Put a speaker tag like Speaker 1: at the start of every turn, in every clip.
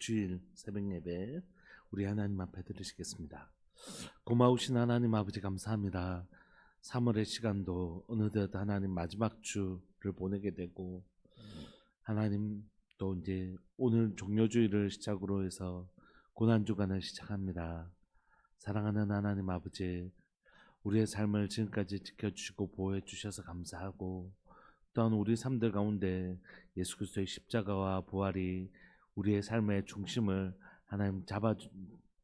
Speaker 1: 주일 새벽 예배 우리 하나님 앞에 드리시겠습니다. 고마우신 하나님 아버지 감사합니다. 3월의 시간도 어느덧 하나님 마지막 주를 보내게 되고 하나님 또 이제 오늘 종료주일을 시작으로 해서 고난주간을 시작합니다. 사랑하는 하나님 아버지, 우리의 삶을 지금까지 지켜주시고 보호해 주셔서 감사하고 또한 우리 삶들 가운데 예수 그리스도의 십자가와 부활이 우리의 삶의 중심을 하나님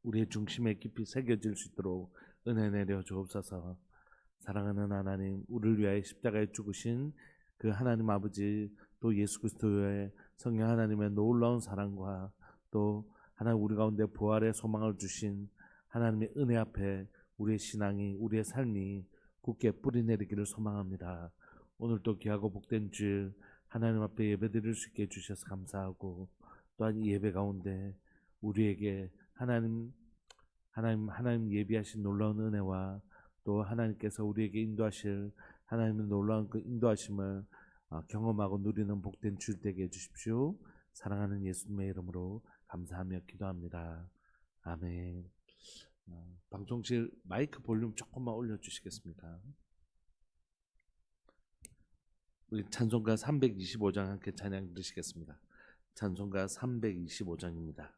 Speaker 1: 우리의 중심에 깊이 새겨질 수 있도록 은혜 내려 주옵소서. 사랑하는 하나님, 우리를 위하여 십자가에 죽으신 그 하나님 아버지, 또 예수 그리스도의 성령 하나님의 놀라운 사랑과 또 하나님 우리 가운데 부활의 소망을 주신 하나님의 은혜 앞에 우리의 신앙이, 우리의 삶이 굳게 뿌리내리기를 소망합니다. 오늘도 귀하고 복된 주일 하나님 앞에 예배드릴 수 있게 해주셔서 감사하고 또한 이 예배 가운데 우리에게 하나님 예비하신 놀라운 은혜와 또 하나님께서 우리에게 인도하실 하나님의 놀라운 그 인도하심을 경험하고 누리는 복된 주일 되게 해주십시오. 사랑하는 예수님의 이름으로 감사하며 기도합니다. 아멘. 방송실 마이크 볼륨 조금만 올려주시겠습니까? 우리 찬송가 325장 함께 찬양 드리시겠습니다. 찬송가 325장입니다.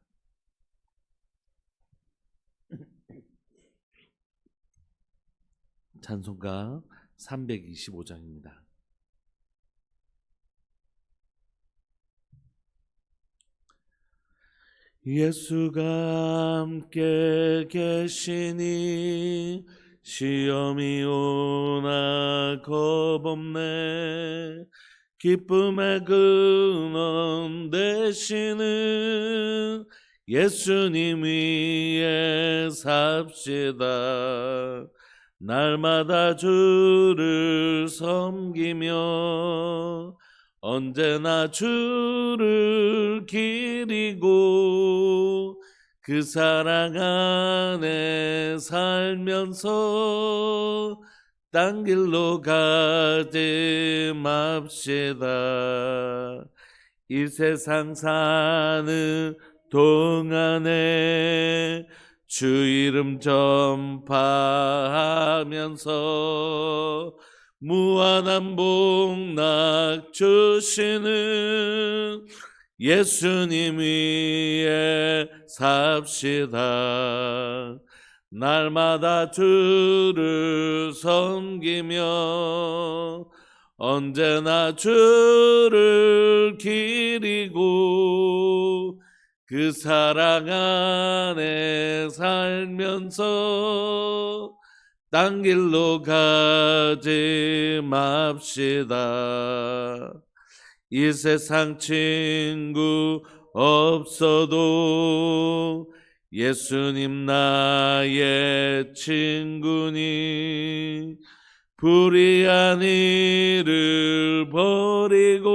Speaker 1: 찬송가 325장입니다. 예수가 함께 계시니 시험이 오나 겁없네. 기쁨의 근원 되시는 예수님 위에 삽시다. 날마다 주를 섬기며 언제나 주를 기리고 그 사랑 안에 살면서 딴 길로 가지 맙시다. 이 세상 사는 동안에 주 이름 전파하면서 무한한 복락 주시는 예수님 위에 삽시다. 날마다 주를 섬기며 언제나 주를 기리고 그 사랑 안에 살면서 딴 길로 가지 맙시다. 이 세상 친구 없어도 예수님 나의 친구니 불의한 일을 버리고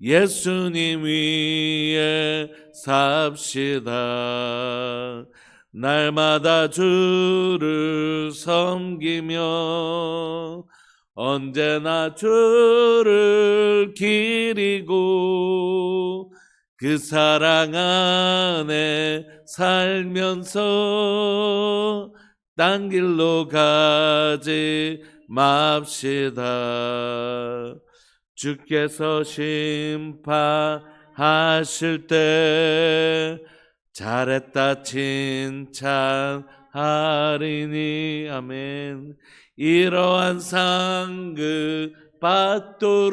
Speaker 1: 예수님 위에 삽시다. 날마다 주를 섬기며 언제나 주를 기리고 그 사랑 안에 살면서 딴 길로 가지 맙시다. 주께서 심판하실 때 잘했다 칭찬하리니. 아멘. 이러한 상급 받도록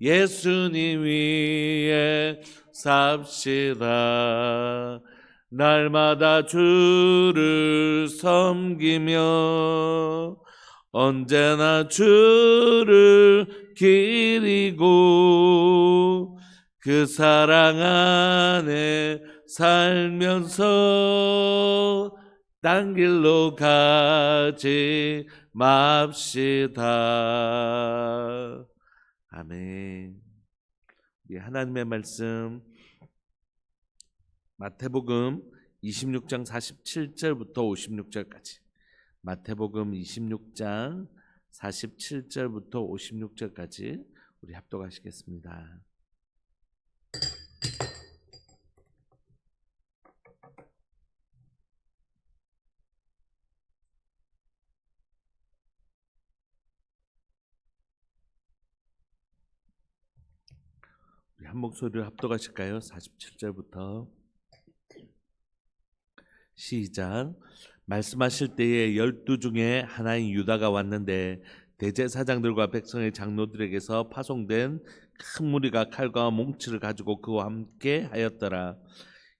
Speaker 1: 예수님 위에 삽시다. 날마다 주를 섬기며 언제나 주를 기리고 그 사랑 안에 살면서 딴 길로 가지 맙시다. 아멘. 하나님의 말씀 마태복음 26장 47절부터 56절까지. 마태복음 26장 47절부터 56절까지 우리 합독하시겠습니다. 한 목소리를 합독하실까요? 47절부터 시작. 말씀하실 때에 12 중에 하나인 유다가 왔는데 대제사장들과 백성의 장로들에게서 파송된 큰 무리가 칼과 몽치를 가지고 그와 함께 하였더라.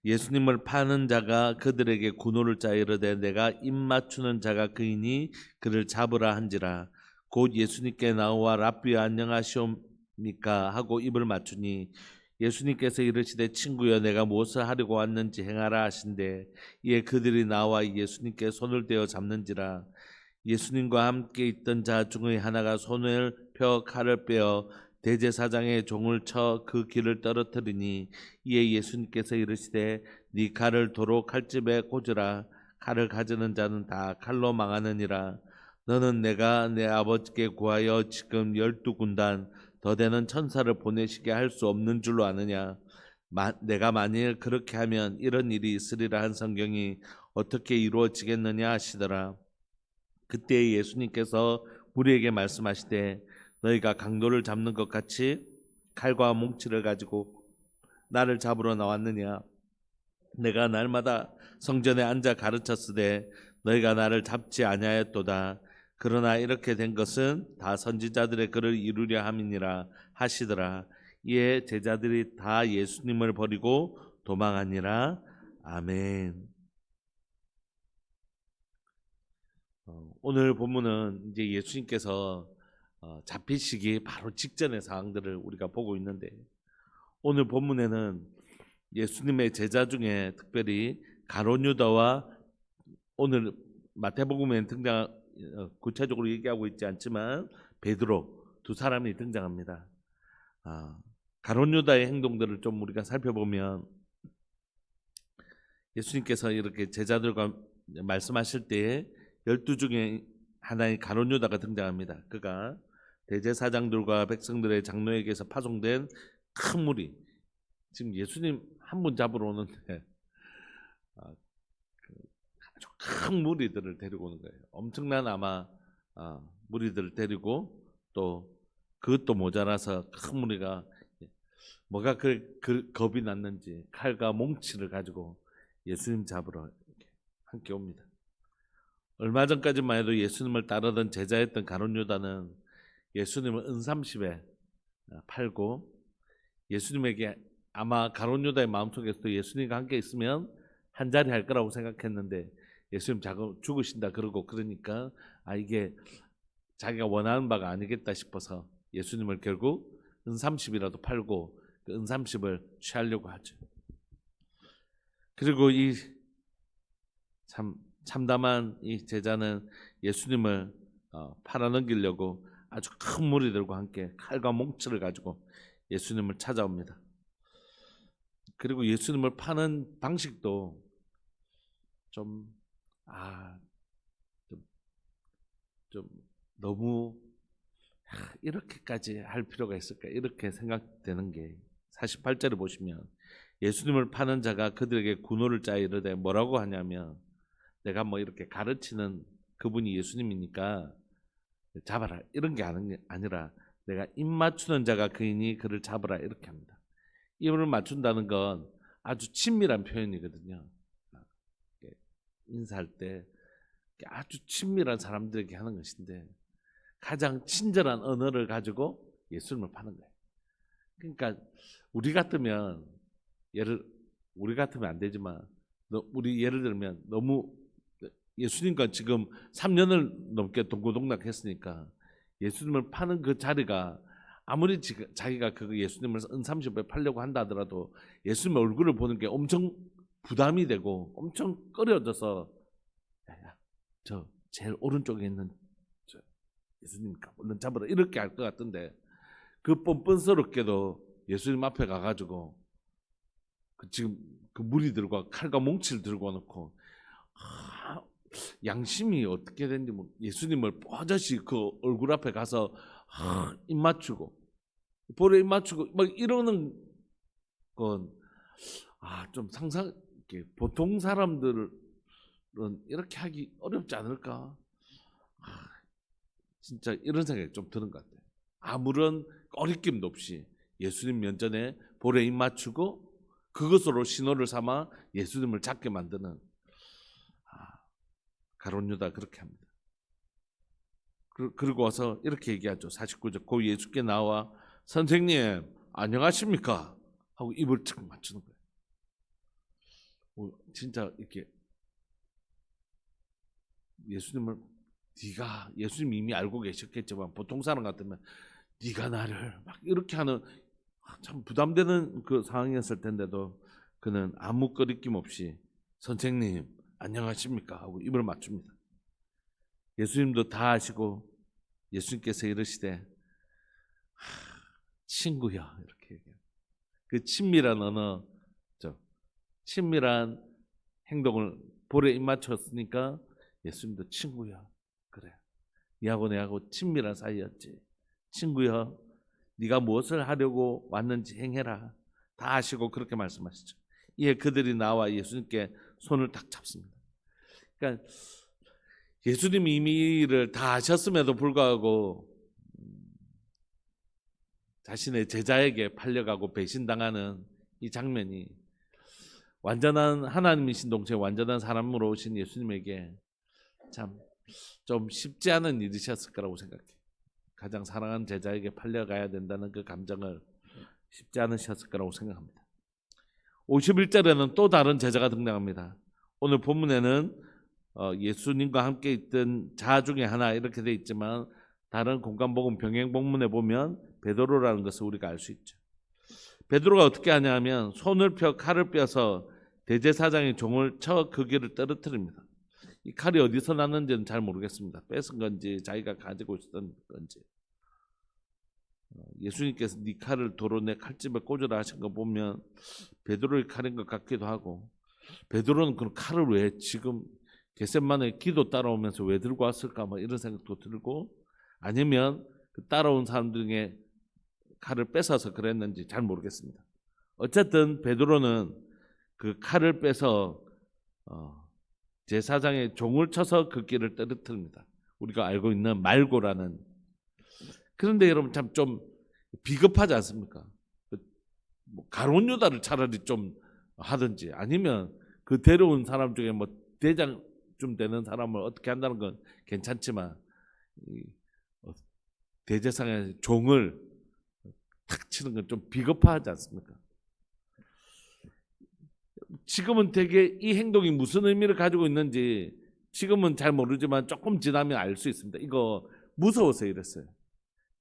Speaker 1: 예수님을 파는 자가 그들에게 군호를 짜어 이르되 내가 입 맞추는 자가 그이니 그를 잡으라 한지라. 곧 예수님께 나와 랍비여 안녕하시옵니까 하고 입을 맞추니 예수님께서 이르시되 친구여 내가 무엇을 하려고 왔는지 행하라 하신대. 이에 그들이 나와 예수님께 손을 대어 잡는지라. 예수님과 함께 있던 자 중의 하나가 손을 펴 칼을 빼어 대제사장의 종을 쳐 그 귀를 떨어뜨리니 이에 예수님께서 이르시되 네 칼을 도로 칼집에 꽂으라. 칼을 가지는 자는 다 칼로 망하느니라. 너는 내가 내 아버지께 구하여 지금 12군단 더 되는 천사를 보내시게 할 수 없는 줄로 아느냐. 내가 만일 그렇게 하면 이런 일이 있으리라 한 성경이 어떻게 이루어지겠느냐 하시더라. 그때 예수님께서 우리에게 말씀하시되 너희가 강도를 잡는 것 같이 칼과 몽치를 가지고 나를 잡으러 나왔느냐. 내가 날마다 성전에 앉아 가르쳤으되 너희가 나를 잡지 아니하였도다. 그러나 이렇게 된 것은 다 선지자들의 글을 이루려 함이니라 하시더라. 이에 제자들이 다 예수님을 버리고 도망하니라. 아멘. 오늘 본문은 이제 예수님께서 잡히시기 바로 직전의 상황들을 우리가 보고 있는데, 오늘 본문에는 예수님의 제자 중에 특별히 가룟 유다와 오늘 마태복음에 등장, 구체적으로 얘기하고 있지 않지만 베드로 두 사람이 등장합니다. 가룟 유다의 행동들을 좀 우리가 살펴보면 예수님께서 이렇게 제자들과 말씀하실 때에 12 중에 하나인 가룟 유다가 등장합니다. 그가 대제사장들과 백성들의 장로에게서 파송된 큰 무리, 지금 예수님 한 분 잡으러 오는데 아주 큰 무리들을 데리고 오는 거예요. 엄청난 아마 무리들을 데리고 또 그것도 모자라서 큰 무리가 뭐가 그 겁이 났는지 칼과 몽치를 가지고 예수님 잡으러 함께 옵니다. 얼마 전까지만 해도 예수님을 따르던 제자였던 가룟 유다는 예수님을 은삼십에 팔고, 예수님에게 아마 가룟 유다의 마음속에서도 예수님과 함께 있으면 한 자리 할 거라고 생각했는데 예수님 자꾸 죽으신다 그러고 그러니까 이게 자기가 원하는 바가 아니겠다 싶어서 예수님을 결국 은삼십이라도 팔고 그 은삼십을 취하려고 하죠. 그리고 이 참담한 이 제자는 예수님을 팔아넘기려고 아주 큰 무리들과 함께 칼과 몽치를 가지고 예수님을 찾아옵니다. 그리고 예수님을 파는 방식도 좀 너무 이렇게까지 할 필요가 있을까 이렇게 생각되는 게, 48절을 보시면 예수님을 파는 자가 그들에게 군호를 짜어 이르되 뭐라고 하냐면, 내가 뭐 이렇게 가르치는 그분이 예수님이니까 잡아라 이런 게 아니라 내가 입 맞추는 자가 그이니 그를 잡으라 이렇게 합니다. 입을 맞춘다는 건 아주 친밀한 표현이거든요. 인사할 때 아주 친밀한 사람들에게 하는 것인데 가장 친절한 언어를 가지고 예수님을 파는 거예요. 그러니까 우리 같으면 안 되지만 우리 예를 들면 너무 예수님과 지금 3년을 넘게 동고동락했으니까 예수님을 파는 그 자리가 아무리 자기가 그 예수님을 은삼십에 팔려고 한다 하더라도 예수님 얼굴을 보는 게 엄청 부담이 되고 엄청 꺼려져서 저 제일 오른쪽에 있는 저 예수님과 얼른 잡으라 이렇게 할 것 같은데, 그 뻔뻔스럽게도 예수님 앞에 가가지고 지금 그 무리들과 칼과 몽치를 들고 와놓고 양심이 어떻게 되는지 예수님을 뻗어시 그 얼굴 앞에 가서 입 맞추고 볼에 입 맞추고 막 이러는 건 좀 보통 사람들은 이렇게 하기 어렵지 않을까? 진짜 이런 생각이 좀 드는 것 같아요. 아무런 꺼리낌도 없이 예수님 면전에 볼에 입 맞추고 그것으로 신호를 삼아 예수님을 잡게 만드는 가룟 유다 그렇게 합니다. 그리고 와서 이렇게 얘기하죠. 49절 고 예수께 나와 선생님 안녕하십니까 하고 입을 탁 맞추는 거예요. 진짜 이렇게 예수님을 네가 예수님 이미 알고 계셨겠지만 보통 사람 같으면 네가 나를 막 이렇게 하는 참 부담되는 그 상황이었을 텐데도 그는 아무 꺼리낌 없이 선생님 안녕하십니까 하고 입을 맞춥니다. 예수님도 다 아시고 예수님께서 이르시되 친구야 이렇게 얘기해요. 그 친밀한 언어, 친밀한 행동을 볼에 입 맞췄으니까 예수님도 친구야 그래 니하고 내하고 친밀한 사이였지 친구야 네가 무엇을 하려고 왔는지 행해라 다 아시고 그렇게 말씀하시죠. 이에 그들이 나와 예수님께 손을 딱 잡습니다. 그러니까 예수님이 이미 이를 다 아셨음에도 불구하고 자신의 제자에게 팔려가고 배신당하는 이 장면이 완전한 하나님이신 동시에 완전한 사람으로 오신 예수님에게 참 좀 쉽지 않은 일이셨을 거라고 생각해요. 가장 사랑하는 제자에게 팔려가야 된다는 그 감정을 쉽지 않으셨을 거라고 생각합니다. 51절에는 또 다른 제자가 등장합니다. 오늘 본문에는 예수님과 함께 있던 자 중에 하나 이렇게 돼 있지만 다른 공간복음 병행복문에 보면 베드로라는 것을 우리가 알 수 있죠. 베드로가 어떻게 하냐면 손을 펴 칼을 빼서 대제사장의 종을 쳐 그 귀를 떨어뜨립니다. 이 칼이 어디서 났는지는 잘 모르겠습니다. 뺏은 건지 자기가 가지고 있었던 건지. 예수님께서 네 칼을 도로 내 칼집에 꽂으라 하신 거 보면 베드로의 칼인 것 같기도 하고 베드로는 그 칼을 왜 지금 겟세마네 기도 따라오면서 왜 들고 왔을까 뭐 이런 생각도 들고 아니면 그 따라온 사람들 중에 칼을 뺏어서 그랬는지 잘 모르겠습니다. 어쨌든 베드로는 그 칼을 빼서 제사장의 종을 쳐서 그 길을 떨어뜨립니다. 우리가 알고 있는 말고라는. 그런데 여러분 참 좀 비겁하지 않습니까? 가룟 유다를 차라리 좀 하든지 아니면 그 데려온 사람 중에 뭐 대장 좀 되는 사람을 어떻게 한다는 건 괜찮지만 대제사장의 종을 탁 치는 건 좀 비겁하지 않습니까? 지금은 되게 이 행동이 무슨 의미를 가지고 있는지 지금은 잘 모르지만 조금 지나면 알 수 있습니다. 이거 무서워서 이랬어요.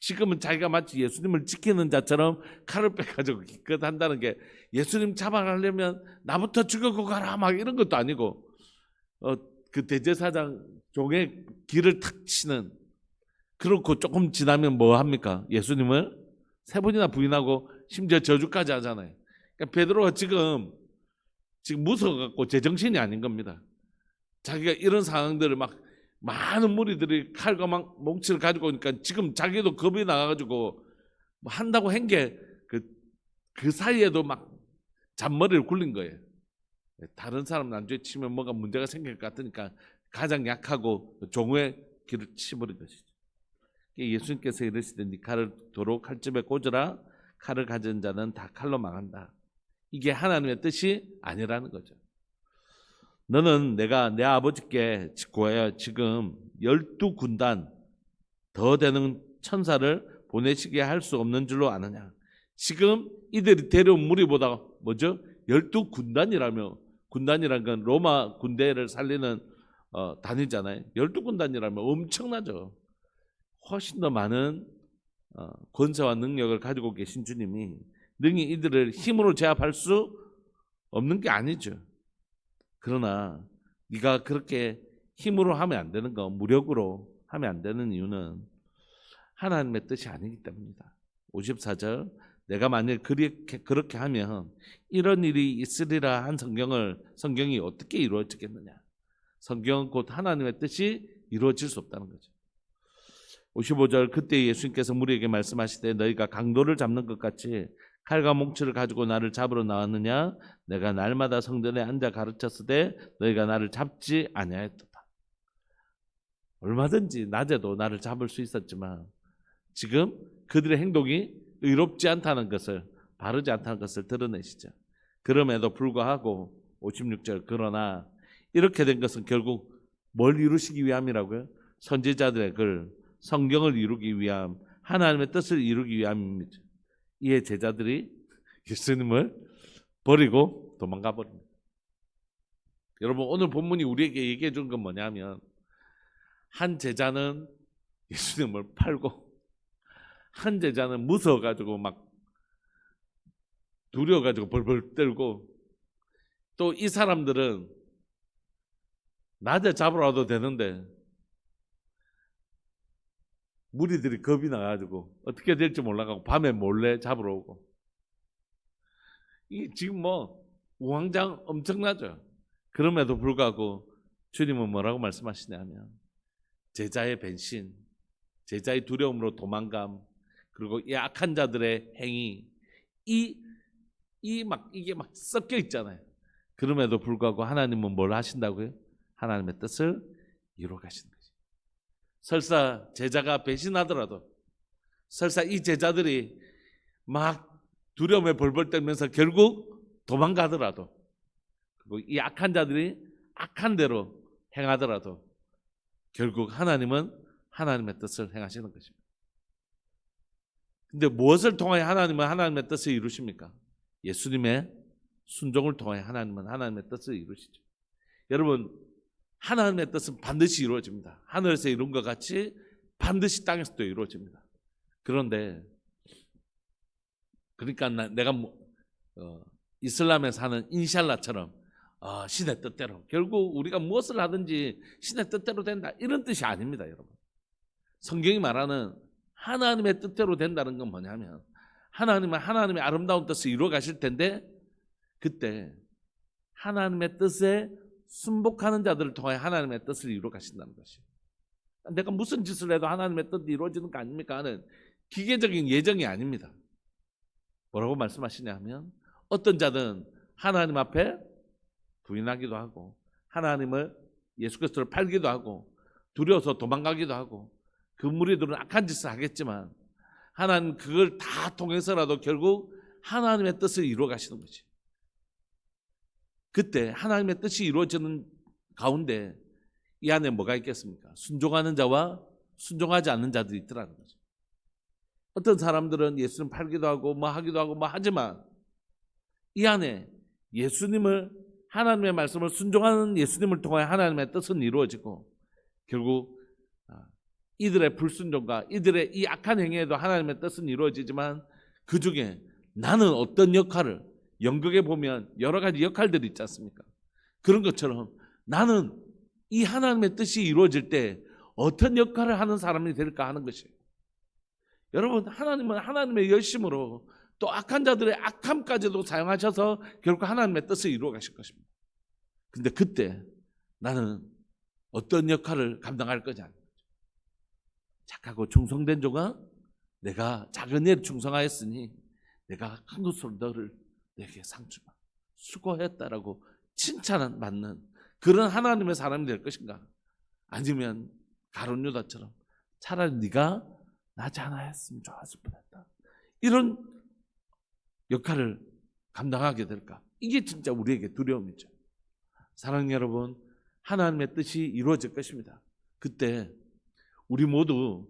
Speaker 1: 지금은 자기가 마치 예수님을 지키는 자처럼 칼을 빼가지고 기껏 한다는 게 예수님 잡아가려면 나부터 죽여고 가라 막 이런 것도 아니고 그 대제사장 종의 길을 탁 치는 그렇고 조금 지나면 뭐 합니까? 예수님을 3번이나 부인하고 심지어 저주까지 하잖아요. 그러니까 베드로가 지금 무서워갖고 제정신이 아닌 겁니다. 자기가 이런 상황들을 막 많은 무리들이 칼과 몽치를 가지고 오니까 지금 자기도 겁이 나가지고 뭐 한다고 한 게 그 사이에도 막 잔머리를 굴린 거예요. 다른 사람 난주에 치면 뭐가 문제가 생길 것 같으니까 가장 약하고 종의 길을 치버린 것이죠. 예수님께서 이르시되 네 칼을 도로 칼집에 꽂으라 칼을 가진 자는 다 칼로 망한다. 이게 하나님의 뜻이 아니라는 거죠. 너는 내가 내 아버지께 구하여 지금 12군단 더 되는 천사를 보내시게 할 수 없는 줄로 아느냐. 지금 이들이 데려온 무리보다 뭐죠? 12군단이라며 군단이란 건 로마 군대를 살리는 단위잖아요. 12군단이라면 엄청나죠. 훨씬 더 많은 권세와 능력을 가지고 계신 주님이 능히 이들을 힘으로 제압할 수 없는 게 아니죠. 그러나 네가 그렇게 힘으로 하면 안 되는 거, 무력으로 하면 안 되는 이유는 하나님의 뜻이 아니기 때문이다. 54절 내가 만약 그렇게 하면 이런 일이 있으리라 한 성경이 어떻게 이루어지겠느냐. 성경은 곧 하나님의 뜻이 이루어질 수 없다는 거죠. 55절 그때 예수님께서 무리에게 말씀하시되 너희가 강도를 잡는 것 같이 칼과 몽치를 가지고 나를 잡으러 나왔느냐. 내가 날마다 성전에 앉아 가르쳤으되 너희가 나를 잡지 아니하였도다. 얼마든지 낮에도 나를 잡을 수 있었지만 지금 그들의 행동이 의롭지 않다는 것을 바르지 않다는 것을 드러내시죠. 그럼에도 불구하고 56절 그러나 이렇게 된 것은 결국 뭘 이루시기 위함이라고요? 선지자들의 글, 성경을 이루기 위함, 하나님의 뜻을 이루기 위함입니다. 이에 제자들이 예수님을 버리고 도망가 버립니다. 여러분 오늘 본문이 우리에게 얘기해 준 건 뭐냐면 한 제자는 예수님을 팔고 한 제자는 무서워가지고 막 두려워가지고 벌벌 떨고 또 이 사람들은 낮에 잡으러 와도 되는데 무리들이 겁이 나가지고 어떻게 될지 몰라가고 밤에 몰래 잡으러 오고 이 지금 뭐 우왕좌왕 엄청나죠. 그럼에도 불구하고 주님은 뭐라고 말씀하시냐면 제자의 변신, 제자의 두려움으로 도망감, 그리고 이 악한 자들의 행위 이게 막 섞여 있잖아요. 그럼에도 불구하고 하나님은 뭘 하신다고요? 하나님의 뜻을 이루어 가시는 거죠. 설사 제자가 배신하더라도, 설사 이 제자들이 막 두려움에 벌벌 떨면서 결국 도망가더라도, 그리고 이 악한 자들이 악한 대로 행하더라도 결국 하나님은 하나님의 뜻을 행하시는 것입니다. 근데 무엇을 통하여 하나님은 하나님의 뜻을 이루십니까? 예수님의 순종을 통하여 하나님은 하나님의 뜻을 이루시죠. 여러분 하나님의 뜻은 반드시 이루어집니다. 하늘에서 이룬 것 같이 반드시 땅에서도 이루어집니다. 그런데 그러니까 내가 이슬람에 사는 인샬라처럼 신의 뜻대로 결국 우리가 무엇을 하든지 신의 뜻대로 된다 이런 뜻이 아닙니다. 여러분 성경이 말하는 하나님의 뜻대로 된다는 건 뭐냐면 하나님은 하나님의 아름다운 뜻을 이루어 가실 텐데 그때 하나님의 뜻에 순복하는 자들을 통해 하나님의 뜻을 이루어 가신다는 것이에요. 내가 무슨 짓을 해도 하나님의 뜻이 이루어지는 거 아닙니까 하는 기계적인 예정이 아닙니다. 뭐라고 말씀하시냐 하면 어떤 자든 하나님 앞에 부인하기도 하고 하나님을 예수 그리스도를 팔기도 하고 두려워서 도망가기도 하고 그 무리들은 악한 짓을 하겠지만 하나님 그걸 다 통해서라도 결국 하나님의 뜻을 이루어 가시는 거지. 그때 하나님의 뜻이 이루어지는 가운데 이 안에 뭐가 있겠습니까? 순종하는 자와 순종하지 않는 자들이 있더라는 거죠. 어떤 사람들은 예수님 팔기도 하고 뭐 하기도 하고 뭐 하지만 이 안에 예수님을 하나님의 말씀을 순종하는 예수님을 통해 하나님의 뜻은 이루어지고 결국 이들의 불순종과 이들의 이 악한 행위에도 하나님의 뜻은 이루어지지만 그 중에 나는 어떤 역할을 연극에 보면 여러 가지 역할들이 있지 않습니까? 그런 것처럼 나는 이 하나님의 뜻이 이루어질 때 어떤 역할을 하는 사람이 될까 하는 것이에요. 여러분 하나님은 하나님의 열심으로 또 악한 자들의 악함까지도 사용하셔서 결국 하나님의 뜻을 이루어 가실 것입니다. 근데 그때 나는 어떤 역할을 감당할 거냐? 착하고 충성된 종아 내가 작은 일에 충성하였으니 내가 큰 것으로 너를 내게 상주마 수고했다라고 칭찬을 받는 그런 하나님의 사람이 될 것인가? 아니면 가룟 유다처럼 차라리 네가 나지 않았으면 좋았을 뻔했다 이런 역할을 감당하게 될까? 이게 진짜 우리에게 두려움이죠. 사랑하는 여러분 하나님의 뜻이 이루어질 것입니다. 그때 우리 모두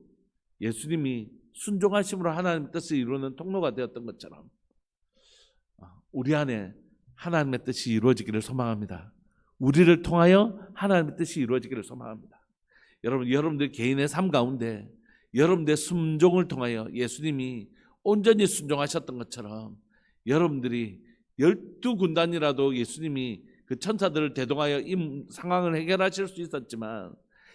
Speaker 1: 예수님이 순종하심으로 하나님의 뜻을 이루는 통로가 되었던 것처럼 우리 안에 하나님의 뜻이 이루어지기를 소망합니다. 우리를 통하여 하나님의 뜻이 이루어지기를 소망합니다. 여러분들 개인의 삶 가운데 여러분들의 순종을 통하여 예수님이 온전히 순종하셨던 것처럼 여러분들이 12군단이라도 예수님이 그 천사들을 대동하여 이 상황을 해결하실 수 있었지만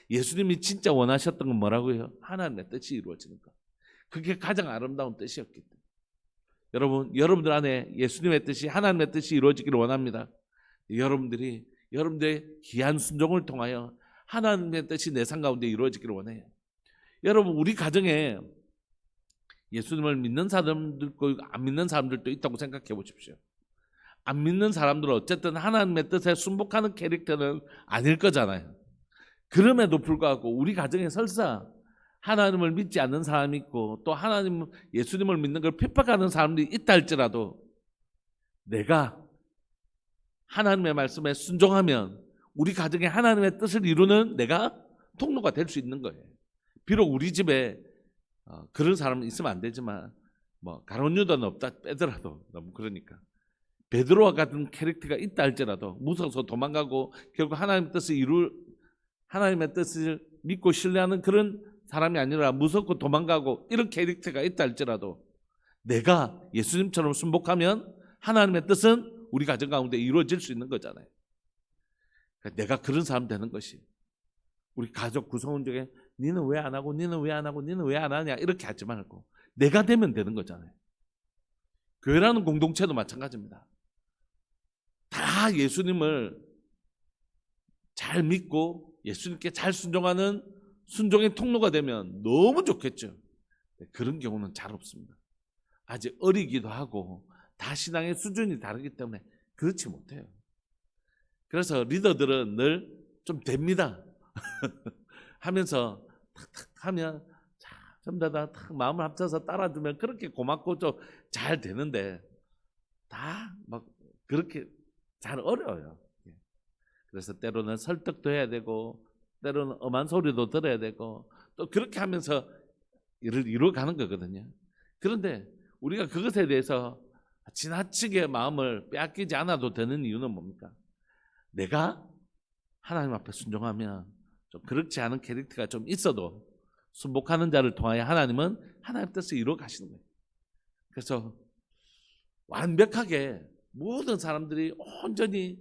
Speaker 1: 예수님이 진짜 원하셨던 건 뭐라고요? 하나님의 뜻이 이루어지는 것. 그게 가장 아름다운 뜻이었기 때문에 여러분들 안에 예수님의 뜻이 하나님의 뜻이 이루어지기를 원합니다. 여러분들의 귀한 순종을 통하여 하나님의 뜻이 내 삶 가운데 이루어지기를 원해요. 여러분 우리 가정에 예수님을 믿는 사람들도 있고 안 믿는 사람들도 있다고 생각해 보십시오. 안 믿는 사람들은 어쨌든 하나님의 뜻에 순복하는 캐릭터는 아닐 거잖아요. 그럼에도 불구하고 우리 가정에 설사 하나님을 믿지 않는 사람이 있고 또 하나님 예수님을 믿는 걸 핍박하는 사람들이 있다 할지라도 내가 하나님의 말씀에 순종하면 우리 가정에 하나님의 뜻을 이루는 내가 통로가 될 수 있는 거예요. 비록 우리 집에 그런 사람은 있으면 안 되지만 뭐 가룟 유다는 없다 빼더라도 너무 그러니까 베드로와 같은 캐릭터가 있다 할지라도 무서워서 도망가고 결국 하나님의 뜻을 믿고 신뢰하는 그런 사람이 아니라 무섭고 도망가고 이런 캐릭터가 있다 할지라도 내가 예수님처럼 순복하면 하나님의 뜻은 우리 가정 가운데 이루어질 수 있는 거잖아요. 그러니까 내가 그런 사람 되는 것이 우리 가족 구성원 중에 니는 왜 안 하고 니는 왜 안 하고 니는 왜 안 하냐 이렇게 하지 말고 내가 되면 되는 거잖아요. 교회라는 공동체도 마찬가지입니다. 다 예수님을 잘 믿고 예수님께 잘 순종하는 순종의 통로가 되면 너무 좋겠죠. 그런 경우는 잘 없습니다. 아직 어리기도 하고 다 신앙의 수준이 다르기 때문에 그렇지 못해요. 그래서 리더들은 늘 좀 됩니다 하면서 탁탁 하면 전부 다 마음을 합쳐서 따라주면 그렇게 고맙고 좀 잘 되는데 다 막 그렇게 잘 어려워요. 그래서 때로는 설득도 해야 되고 때로는 엄한 소리도 들어야 되고 또 그렇게 하면서 일을 이루어가는 거거든요. 그런데 우리가 그것에 대해서 지나치게 마음을 빼앗기지 않아도 되는 이유는 뭡니까? 내가 하나님 앞에 순종하면 좀 그렇지 않은 캐릭터가 좀 있어도 순복하는 자를 통하여 하나님은 하나님의 뜻을 이루어 가시는 거예요. 그래서 완벽하게 모든 사람들이 온전히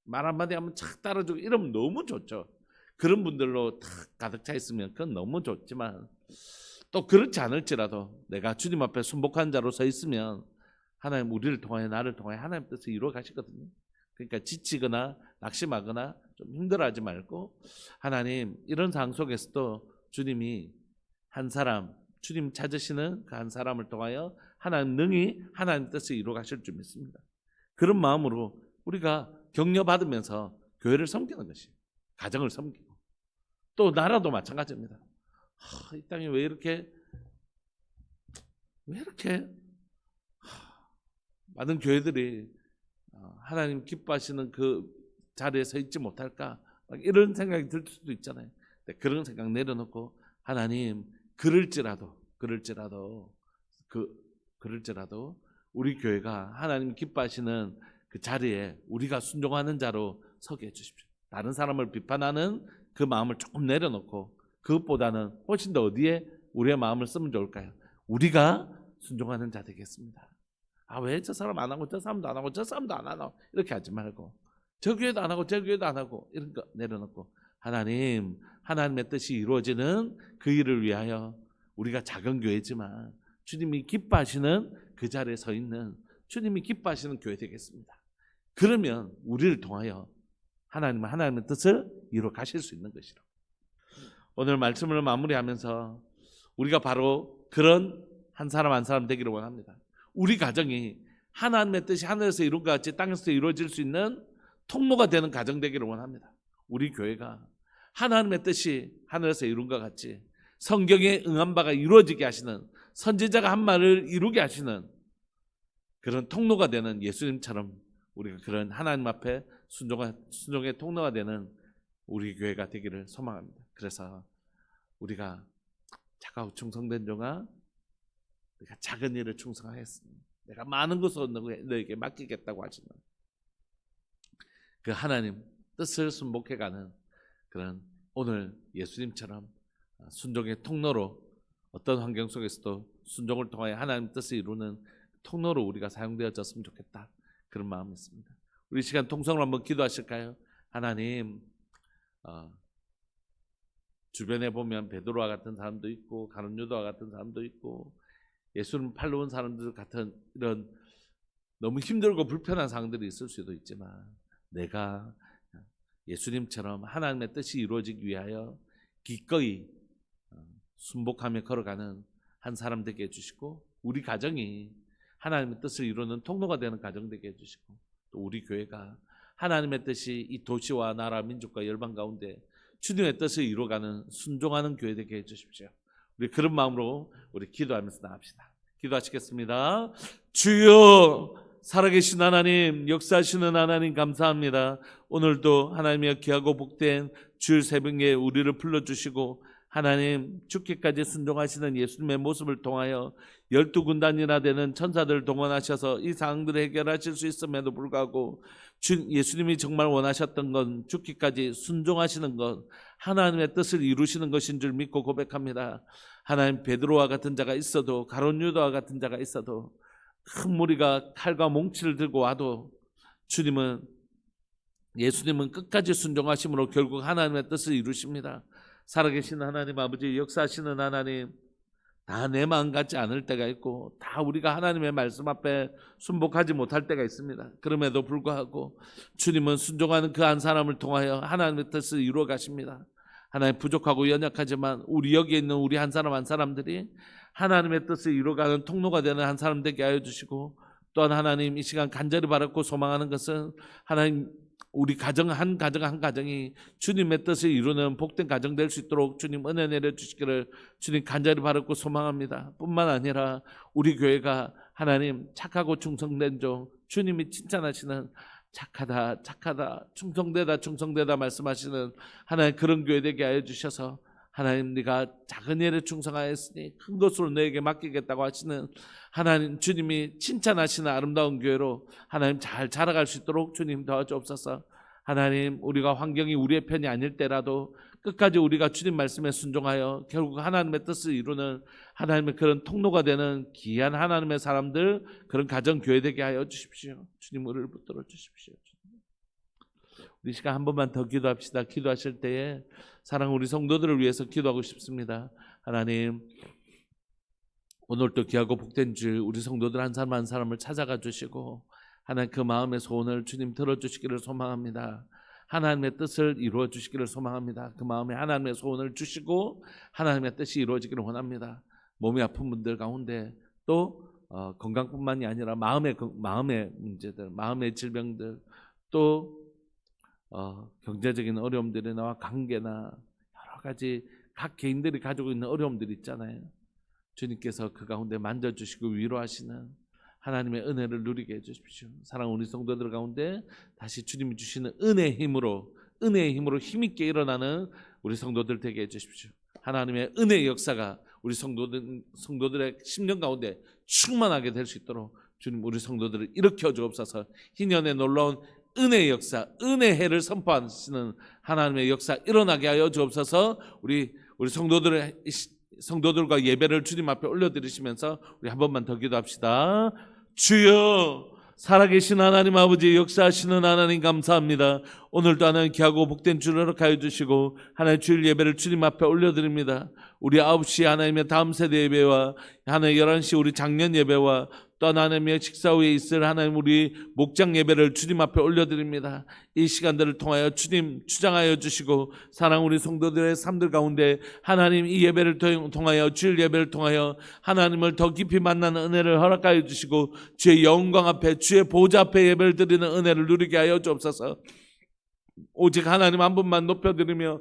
Speaker 1: 말 한마디 하면 착 따라주고 이러면 너무 좋죠. 그런 분들로 탁 가득 차 있으면 그건 너무 좋지만 또 그렇지 않을지라도 내가 주님 앞에 순복한 자로 서 있으면 하나님 우리를 통하여 나를 통하여 하나님 뜻을 이루어 가시거든요. 그러니까 지치거나 낙심하거나 좀 힘들어하지 말고 하나님 이런 상황 속에서도 주님이 한 사람 주님 찾으시는 그 한 사람을 통하여 하나님 능히 하나님 뜻을 이루어 가실 줄 믿습니다. 그런 마음으로 우리가 격려받으면서 교회를 섬기는 것이 가정을 섬기고 또 나라도 마찬가지입니다. 이 땅에 왜 이렇게 많은 교회들이 하나님 기뻐하시는 그 자리에 서 있지 못할까 이런 생각이 들 수도 있잖아요. 그런 생각 내려놓고 하나님 그럴지라도 우리 교회가 하나님 기뻐하시는 그 자리에 우리가 순종하는 자로 서게 해주십시오. 다른 사람을 비판하는 그 마음을 조금 내려놓고 그것보다는 훨씬 더 어디에 우리의 마음을 쓰면 좋을까요? 우리가 순종하는 자 되겠습니다. 왜 저 사람 안 하고 저 사람도 안 하고 저 사람도 안 하나 이렇게 하지 말고 저 교회도 안 하고 저 교회도 안 하고 이런 거 내려놓고 하나님의 뜻이 이루어지는 그 일을 위하여 우리가 작은 교회지만 주님이 기뻐하시는 그 자리에 서 있는 주님이 기뻐하시는 교회 되겠습니다. 그러면 우리를 통하여 하나님은 하나님의 뜻을 이루어 가실 수 있는 것이라. 오늘 말씀을 마무리하면서 우리가 바로 그런 한 사람 한 사람 되기를 원합니다. 우리 가정이 하나님의 뜻이 하늘에서 이룬 것 같이 땅에서 이루어질 수 있는 통로가 되는 가정 되기를 원합니다. 우리 교회가 하나님의 뜻이 하늘에서 이룬 것 같이 성경에 응한 바가 이루어지게 하시는 선지자가 한 말을 이루게 하시는 그런 통로가 되는 예수님처럼 우리가 그런 하나님 앞에 순종의 통로가 되는 우리 교회가 되기를 소망합니다. 그래서 우리가 차가워 충성된 종아 내가 작은 일을 충성하였으니 내가 많은 것을 너에게 맡기겠다고 하시는 그 하나님 뜻을 순복해가는 그런 오늘 예수님처럼 순종의 통로로 어떤 환경 속에서도 순종을 통하여 하나님 뜻을 이루는 통로로 우리가 사용되어졌으면 좋겠다 그런 마음이 있습니다. 우리 시간 통성으로 한번 기도하실까요? 하나님 주변에 보면 베드로와 같은 사람도 있고 가룟 유다와 같은 사람도 있고 예수님 팔러 온 사람들 같은 이런 너무 힘들고 불편한 상황들이 있을 수도 있지만 내가 예수님처럼 하나님의 뜻이 이루어지기 위하여 기꺼이 순복하며 걸어가는 한 사람 되게 해주시고 우리 가정이 하나님의 뜻을 이루는 통로가 되는 가정 되게 해주시고 또 우리 교회가 하나님의 뜻이 이 도시와 나라 민족과 열방 가운데 주님의 뜻을 이루어가는 순종하는 교회 되게 해주십시오. 우리 그런 마음으로 우리 기도하면서 나갑시다. 기도하시겠습니다. 주여, 살아계신 하나님, 역사하시는 하나님 감사합니다. 오늘도 하나님의 귀하고 복된 주일 새벽에 우리를 불러주시고 하나님 죽기까지 순종하시는 예수님의 모습을 통하여 12군단이나 되는 천사들을 동원하셔서 이 상황들을 해결하실 수 있음에도 불구하고 예수님이 정말 원하셨던 건 죽기까지 순종하시는 것, 하나님의 뜻을 이루시는 것인 줄 믿고 고백합니다. 하나님, 베드로와 같은 자가 있어도, 가룟 유다와 같은 자가 있어도, 큰 무리가 칼과 몽치를 들고 와도 예수님은 끝까지 순종하심으로 결국 하나님의 뜻을 이루십니다. 살아계신 하나님 아버지, 역사하시는 하나님, 다 내 마음 같지 않을 때가 있고 다 우리가 하나님의 말씀 앞에 순복하지 못할 때가 있습니다. 그럼에도 불구하고 주님은 순종하는 그 한 사람을 통하여 하나님의 뜻을 이루어 가십니다. 하나님, 부족하고 연약하지만 우리 여기에 있는 우리 한 사람 한 사람들이 하나님의 뜻을 이루어가는 통로가 되는 한 사람 되게 하여 주시고, 또한 하나님, 이 시간 간절히 바랐고 소망하는 것은 하나님, 우리 가정 한 가정이 주님의 뜻을 이루는 복된 가정 될 수 있도록 주님 은혜 내려주시기를 주님 간절히 바랐고 소망합니다. 뿐만 아니라 우리 교회가 하나님 착하고 충성된 종, 주님이 칭찬하시는 착하다 충성되다 말씀하시는 하나님, 그런 교회 되게 하여 주셔서 하나님, 네가 작은 일에 충성하였으니 큰 것으로 너에게 맡기겠다고 하시는 하나님, 주님이 칭찬하시는 아름다운 교회로 하나님 잘 자라갈 수 있도록 주님 도와주옵소서. 하나님, 우리가 환경이 우리의 편이 아닐 때라도 끝까지 우리가 주님 말씀에 순종하여 결국 하나님의 뜻을 이루는 하나님의 그런 통로가 되는 귀한 하나님의 사람들, 그런 가정 교회 되게 하여 주십시오. 주님, 우리를 붙들어 주십시오. 우리 시간 한 번만 더 기도합시다. 기도하실 때에 사랑 우리 성도들을 위해서 기도하고 싶습니다. 하나님, 오늘도 귀하고 복된 주 우리 성도들 한 사람 한 사람을 찾아가 주시고 하나님, 그 마음의 소원을 주님 들어주시기를 소망합니다. 하나님의 뜻을 이루어 주시기를 소망합니다. 그 마음에 하나님의 소원을 주시고 하나님의 뜻이 이루어지기를 원합니다. 몸이 아픈 분들 가운데 또 건강뿐만이 아니라 마음의 문제들, 마음의 질병들, 또 경제적인 어려움들이나 관계나 여러 가지 각 개인들이 가지고 있는 어려움들이 있잖아요. 주님께서 그 가운데 만져주시고 위로하시는 하나님의 은혜를 누리게 해주십시오. 사랑하는 우리 성도들 가운데 다시 주님이 주시는 은혜의 힘으로 힘있게 일어나는 우리 성도들 되게 해주십시오. 하나님의 은혜의 역사가 우리 성도들의 심령 가운데 충만하게 될 수 있도록 주님, 우리 성도들을 일으켜 주옵소서. 희년의 놀라운 은혜의 역사, 은혜의 해를 선포하시는 하나님의 역사 일어나게 하여 주옵소서. 우리 성도들과 예배를 주님 앞에 올려드리시면서 우리 한 번만 더 기도합시다. 주여, 살아계신 하나님 아버지, 역사하시는 하나님 감사합니다. 오늘도 하나님 귀하고 복된 주를 허락하여 주시고 하나님 주일 예배를 주님 앞에 올려드립니다. 우리 9시 하나님의 다음 세대 예배와 하나님 11시 우리 작년 예배와 또 하나님의 식사 후에 있을 하나님 우리 목장 예배를 주님 앞에 올려드립니다. 이 시간들을 통하여 주님 주장하여 주시고 사랑 우리 성도들의 삶들 가운데 하나님 이 예배를 통하여 주일 예배를 통하여 하나님을 더 깊이 만나는 은혜를 허락하여 주시고 주의 영광 앞에 주의 보좌 앞에 예배를 드리는 은혜를 누리게 하여 주옵소서. 오직 하나님 한 분만 높여드리며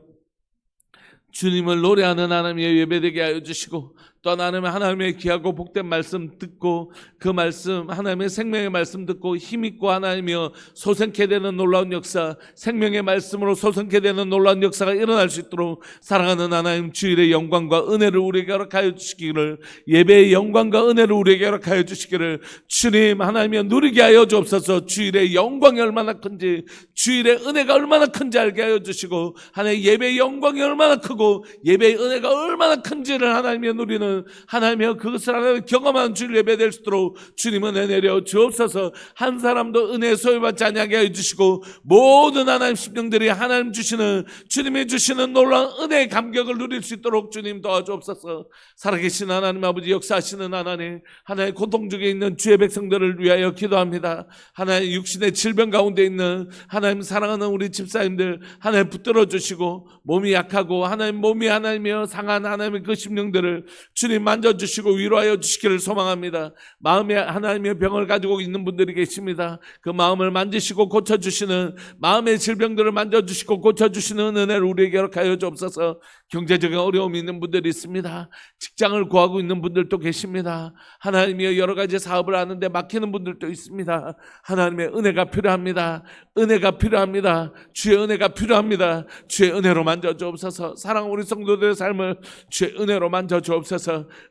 Speaker 1: 주님을 노래하는 하나님의 예배되게 하여 주시고 또 하나님의 귀하고 복된 말씀 듣고 그 말씀 하나님의 생명의 말씀 듣고 힘있고 하나님이여 솟게 되는 놀라운 역사, 생명의 말씀으로 솟게 되는 놀라운 역사가 일어날 수 있도록 사랑하는 하나님, 주일의 영광과 은혜를 우리에게 허락하여 주시기를, 예배의 영광과 은혜를 우리에게 허락하여 주시기를 주님 하나님이여 누리게 하여 주옵소서. 주일의 영광이 얼마나 큰지, 주일의 은혜가 얼마나 큰지 알게 하여 주시고 하나님 예배의 영광이 얼마나 크고 예배의 은혜가 얼마나 큰지를 하나님이여 누리는 하나님이여 그것을 하나님 경험한 주일 예배 될 수 있도록 주님은 은혜 내려 주옵소서. 한 사람도 은혜 소유받지 아니하게 해주시고 모든 하나님 심령들이 하나님 주시는 주님이 주시는 놀라운 은혜의 감격을 누릴 수 있도록 주님 도와주옵소서. 살아계신 하나님 아버지, 역사하시는 하나님, 하나님 고통 중에 있는 주의 백성들을 위하여 기도합니다. 하나님 육신의 질병 가운데 있는 하나님 사랑하는 우리 집사님들 하나님 붙들어 주시고 몸이 약하고 하나님 몸이 하나님이여 상한 하나님의 그 심령들을 주님 만져주시고 위로하여 주시기를 소망합니다. 마음에 하나님의 병을 가지고 있는 분들이 계십니다. 그 마음을 만지시고 고쳐주시는, 마음의 질병들을 만져주시고 고쳐주시는 은혜를 우리에게 허락하여 주옵소서. 경제적인 어려움이 있는 분들이 있습니다. 직장을 구하고 있는 분들도 계십니다. 하나님이 여러 가지 사업을 하는데 막히는 분들도 있습니다. 하나님의 은혜가 필요합니다. 은혜가 필요합니다. 주의 은혜가 필요합니다. 주의 은혜로 만져 주옵소서. 사랑하는 우리 성도들의 삶을 주의 은혜로 만져 주옵소서.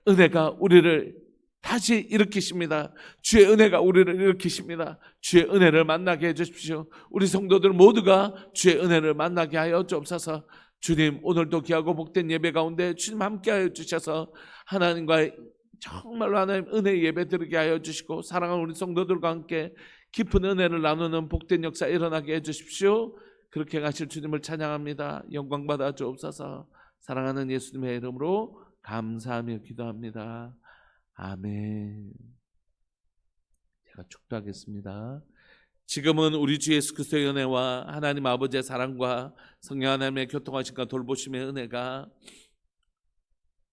Speaker 1: 은혜가 우리를 다시 일으키십니다. 주의 은혜가 우리를 일으키십니다. 주의 은혜를 만나게 해주십시오. 우리 성도들 모두가 주의 은혜를 만나게 하여 주옵소서. 주님, 오늘도 귀하고 복된 예배 가운데 주님 함께하여 주셔서 하나님과의 정말로 하나님 은혜의 예배 드리게 하여 주시고, 사랑하는 우리 성도들과 함께 깊은 은혜를 나누는 복된 역사 일어나게 해주십시오. 그렇게 가실 주님을 찬양합니다. 영광 받아 주옵소서. 사랑하는 예수님의 이름으로 감사하며 기도합니다. 아멘. 제가 축도하겠습니다. 지금은 우리 주 예수 그리스도의 은혜와 하나님 아버지의 사랑과 성령 하나님의 교통하심과 돌보심의 은혜가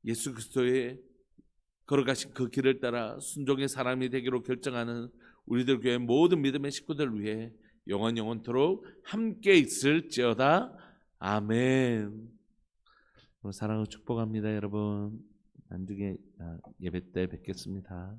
Speaker 1: 예수 그리스도의 걸어가신 그 길을 따라 순종의 사람이 되기로 결정하는 우리들 교회 모든 믿음의 식구들 위해 영원토록 함께 있을지어다. 아멘. 사랑을 축복합니다. 여러분, 나중에 예배 때 뵙겠습니다.